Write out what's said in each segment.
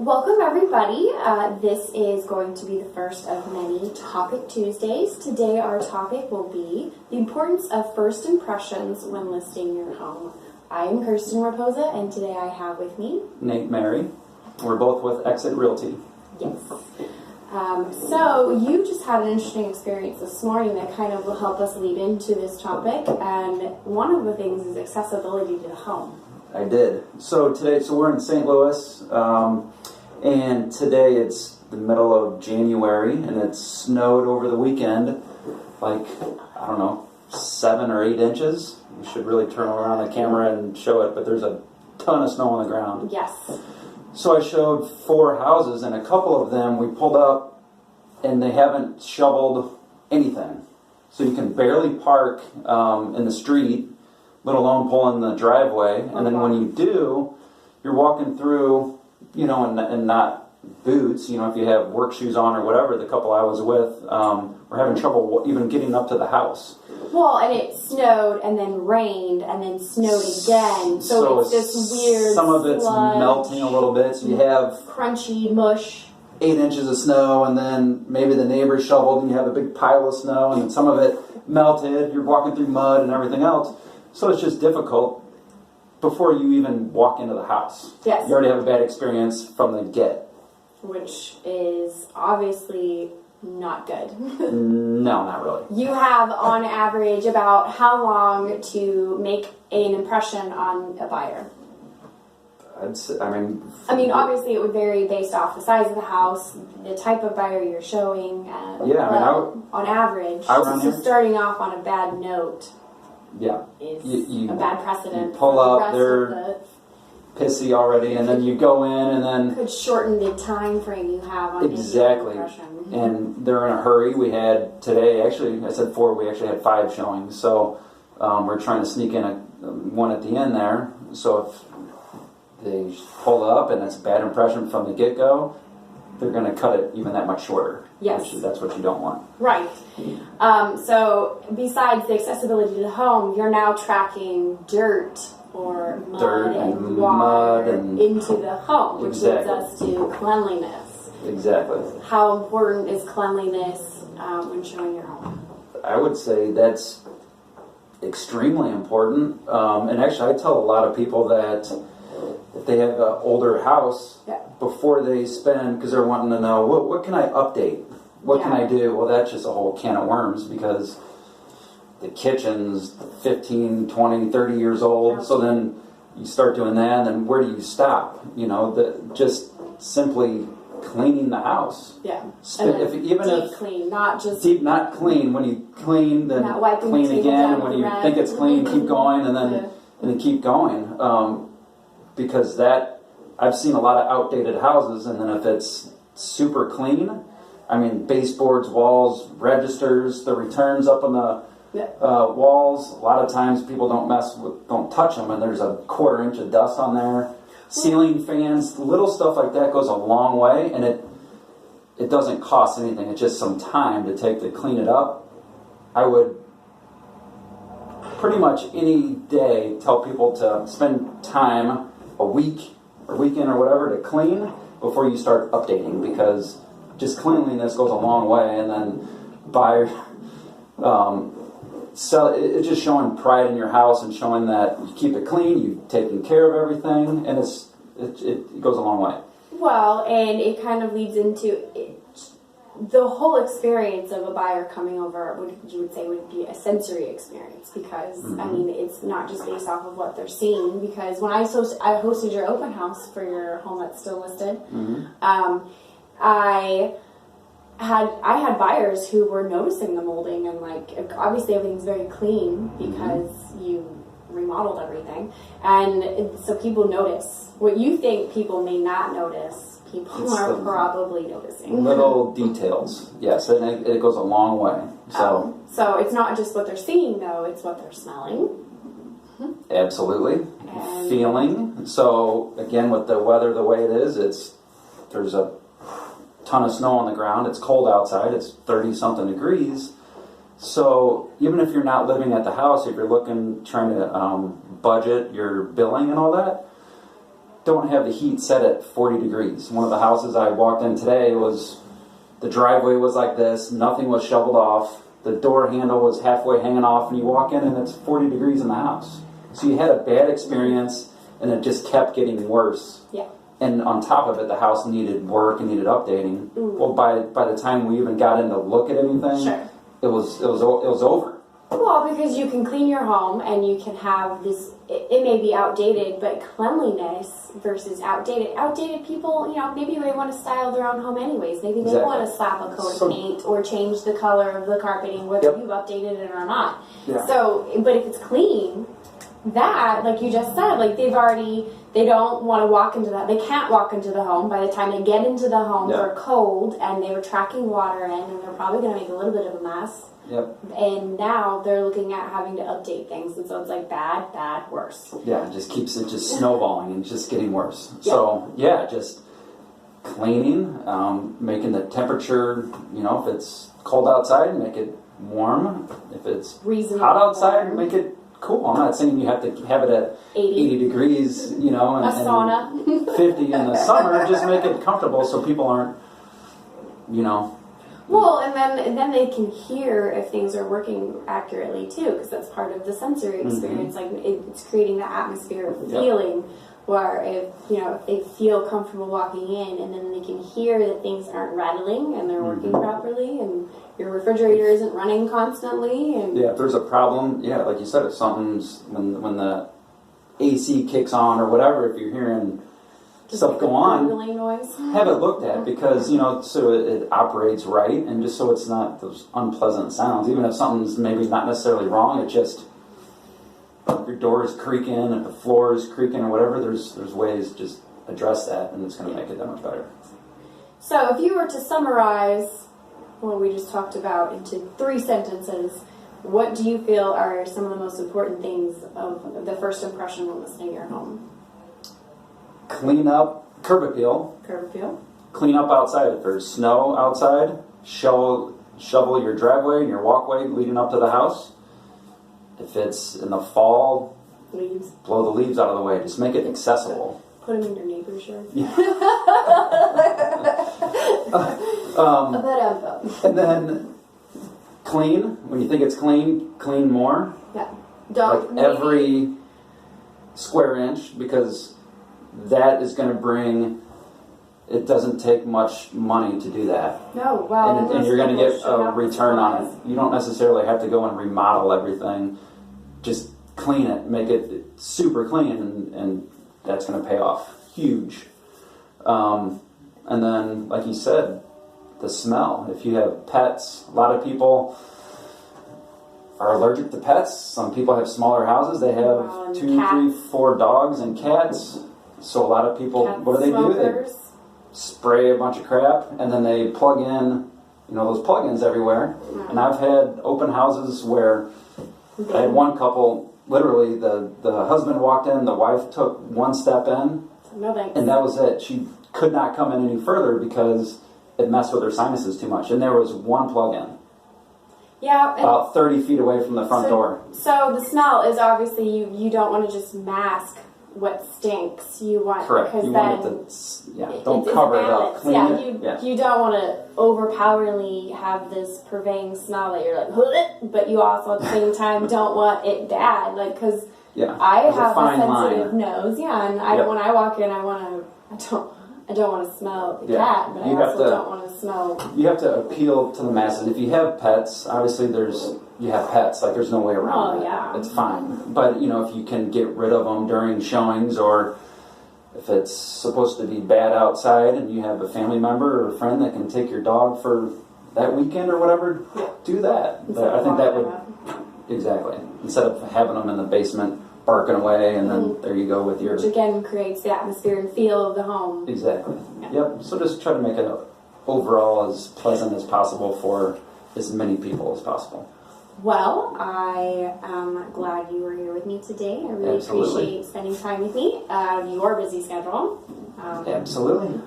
Welcome everybody. This is going to be the first of many Topic Tuesdays. Today our topic will be the importance of first impressions when listing your home. I am Kirsten Raposa, and today I have with me Nate Mary. We're both with Exit Realty. Yes. So you just had an interesting experience this morning that kind of will help us lead into this topic, and one of the things is accessibility to the home. I did. So we're in St. Louis, and today it's the middle of January, and it snowed over the weekend, like, 7 or 8 inches. We should really turn around the camera and show it, but there's a ton of snow on the ground. Yes. So I showed 4 houses, and a couple of them we pulled up, and they haven't shoveled anything. So you can barely park in the street, let alone pull in the driveway. And then when you do, you're walking through, and not boots. If you have work shoes on or whatever, the couple I was with, were having trouble even getting up to the house. Well, and it snowed and then rained and then snowed again. So it's this weird Some of it's sludge, melting a little bit. So you have crunchy mush. 8 inches of snow, and then maybe the neighbors shoveled and you have a big pile of snow, and then some of it melted. You're walking through mud and everything else. So it's just difficult before you even walk into the house. Yes. You already have a bad experience from the get. Which is obviously not good. No, not really. You have, on average, about how long to make an impression on a buyer? Obviously it would vary based off the size of the house, the type of buyer you're showing. On average, starting off on a bad note is a bad precedent. You pull up, they're pissy already, and then you go in, and then could shorten the time frame you have on exactly. And they're in a hurry. We had today, actually, I said 4. We actually had 5 showings, so we're trying to sneak in one at the end there. So if they pull up and it's a bad impression from the get-go, they're going to cut it even that much shorter. Yes. That's what you don't want. Right. So besides the accessibility to the home, you're now tracking dirt or mud and water into the home, which leads us to cleanliness. Exactly. How important is cleanliness when showing your home? I would say that's extremely important. And actually, I tell a lot of people that if they have an older house, before they spend, because they're wanting to know, what can I update? What can I do? Well, that's just a whole can of worms, because the kitchen's 15, 20, 30 years old. So then you start doing that, and then where do you stop? Just simply cleaning the house. Yeah. Clean, not just deep, not clean. When you clean, then clean again. And when you think it's clean, keep going, and then keep going. Because I've seen a lot of outdated houses, and then if it's super clean, baseboards, walls, registers, the returns up on the walls, a lot of times people don't touch them, and there's a 1/4 inch of dust on there. Ceiling fans, little stuff like that goes a long way, and it doesn't cost anything. It's just some time to take to clean it up. I would pretty much any day tell people to spend time, a week or weekend or whatever, to clean before you start updating, because just cleanliness goes a long way. And then it's just showing pride in your house and showing that you keep it clean, you've taken care of everything, and it goes a long way. Well, and it kind of leads into the whole experience of a buyer coming over. You would say would be a sensory experience, because it's not just based off of what they're seeing. Because when I hosted your open house for your home that's still listed, I had buyers who were noticing the molding, and obviously everything's very clean because you remodeled everything, and so people notice what you think people may not notice. People are probably noticing little details, yes, and it goes a long way. So it's not just what they're seeing, though; it's what they're smelling. Absolutely, feeling. So again, with the weather the way it is, there's a ton of snow on the ground. It's cold outside. It's 30-something degrees. So even if you're not living at the house, if you're trying to budget your billing and all that, don't have the heat set at 40 degrees. One of the houses I walked in today the driveway was like this, nothing was shoveled off, the door handle was halfway hanging off, and you walk in and it's 40 degrees in the house. So you had a bad experience, and it just kept getting worse. Yeah. And on top of it, the house needed work and needed updating. Well, by the time we even got in to look at anything, sure. it was over. Well, because you can clean your home and you can have this, it may be outdated, but cleanliness versus outdated. Outdated people, maybe they want to style their own home anyways. Maybe they want to slap a coat of paint or change the color of the carpeting, whether you've updated it or not. Yeah. So, but if it's clean, that, like you just said, like they don't want to walk into that. They can't walk into the home. By the time they get into the home, they're cold and they were tracking water in, and they're probably going to make a little bit of a mess. Yep. And now they're looking at having to update things, and so it's like bad, worse. Yeah, it just keeps it just snowballing and just getting worse. Yep. So yeah, just cleaning, making the temperature. If it's cold outside, make it warm. If it's hot outside, make it cool. I'm not saying you have to have it at 80 degrees, and a sauna. and 50 in the summer. Just make it comfortable so people aren't, Well, and then they can hear if things are working accurately too, because that's part of the sensory experience. Like it's creating that atmosphere of feeling, where if they feel comfortable walking in, and then they can hear that things aren't rattling and they're working properly, and your refrigerator isn't running constantly. And if there's a problem, like you said, if something's when the AC kicks on or whatever, if you're hearing stuff go on, noise. Have it looked at, because so it operates right, and just so it's not those unpleasant sounds. Even if something's maybe not necessarily wrong, it just your door is creaking, and the floor is creaking, or whatever. There's ways to just address that, and it's going to make it that much better. So if you were to summarize what we just talked about into 3 sentences, what do you feel are some of the most important things of the first impression when listing your home? Clean up, curb appeal. Curb appeal. Clean up outside. If there's snow outside, shovel your driveway and your walkway leading up to the house. If it's in the fall, leaves. Blow the leaves out of the way. Just make it accessible. Put them in your neighbor's yard. And then clean. When you think it's clean, clean more. Yeah. Every square inch, because that is going to bring. It doesn't take much money to do that. No, well, and you're going to get a return on it. You don't necessarily have to go and remodel everything. Just clean it, make it super clean, and that's going to pay off huge. And then, like you said, the smell. If you have pets, a lot of people are allergic to pets. Some people have smaller houses. They have 2, 3, 4 dogs and cats. So a lot of people, what do? They spray a bunch of crap, and then they plug in, those plugins everywhere. And I've had open houses where I had one couple, literally the husband walked in, the wife took one step in, and that was it. She could not come in any further because it messed with her sinuses too much. And there was one plug-in. Yeah. About 30 feet away from the front door. So the smell is obviously, you don't want to just mask what stinks. You want, correct. You want it to, don't cover it up. Clean it. You don't want to overpoweringly have this pervading smell that you're like, but you also at the same time don't want it bad, because I have a sensitive nose, and when I walk in, I don't want to smell the cat, but I also don't want to smell. You have to appeal to the masses. If you have pets, obviously you have pets. Like there's no way around it. It's fine. But if you can get rid of them during showings, or if it's supposed to be bad outside, and you have a family member or a friend that can take your dog for that weekend or whatever, do that. I think that would exactly, instead of having them in the basement barking away, and then there you go with your... Which again creates the atmosphere and feel of the home. Exactly. Yep. So just try to make it overall as pleasant as possible for as many people as possible. Well, I am glad you were here with me today. I really appreciate spending time with me out of your busy schedule. Absolutely.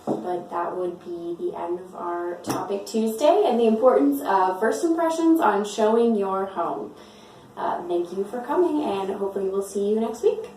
But that would be the end of our Topic Tuesday and the importance of first impressions on showing your home. Thank you for coming, and hopefully we'll see you next week.